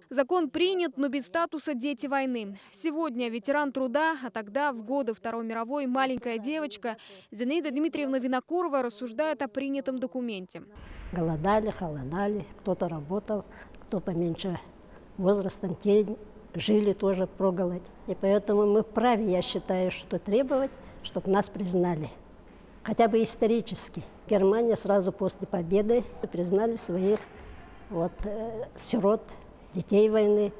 Закон принят, но без статуса «Дети войны». Сегодня ветеран труда, а тогда, в годы Второй мировой, маленькая девочка Зинаида Дмитриевна Винокурова рассуждает о принятом документе. Голодали, холодали, кто-то работал, кто поменьше возрастом, те жили тоже проголодь. И поэтому мы вправе, я считаю, что требовать, чтобы нас признали. Хотя бы исторически. Германия сразу после победы признали своих сирот, детей войны.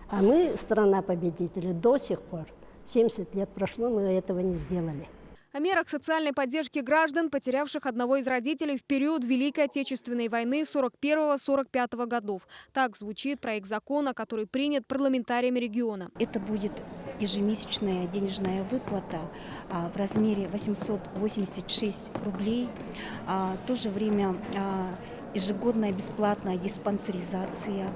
А мы, страна победителей, до сих пор, 70 лет прошло, мы этого не сделали. О мерах социальной поддержки граждан, потерявших одного из родителей в период Великой Отечественной войны 41-45 годов. Так звучит проект закона, который принят парламентариями региона. Это будет ежемесячная денежная выплата в размере 886 рублей. В то же время ежегодная бесплатная диспансеризация,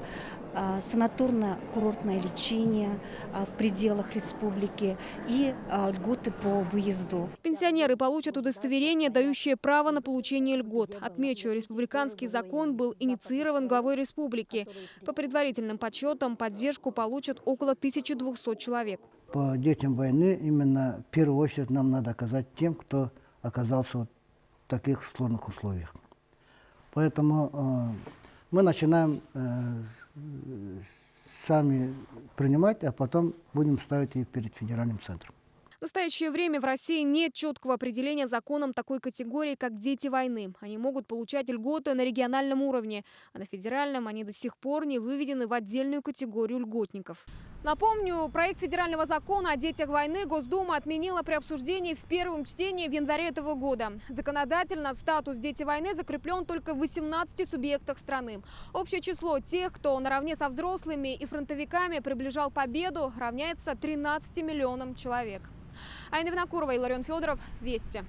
санаторно-курортное лечение в пределах республики и льготы по выезду. Пенсионеры получат удостоверение, дающее право на получение льгот. Отмечу, республиканский закон был инициирован главой республики. По предварительным подсчетам, поддержку получат около 1200 человек. По детям войны именно в первую очередь нам надо оказать тем, кто оказался в таких сложных условиях. Поэтому мы начинаем сами принимать, а потом будем ставить их перед федеральным центром. В настоящее время в России нет четкого определения законом такой категории, как дети войны. Они могут получать льготы на региональном уровне, а на федеральном они до сих пор не выведены в отдельную категорию льготников. Напомню, проект федерального закона о детях войны Госдума отменила при обсуждении в первом чтении в январе этого года. Законодательно статус «Дети войны» закреплен только в 18 субъектах страны. Общее число тех, кто наравне со взрослыми и фронтовиками приближал победу, равняется 13 миллионам человек. Айна Винокурова и Ларион Федоров. Вести.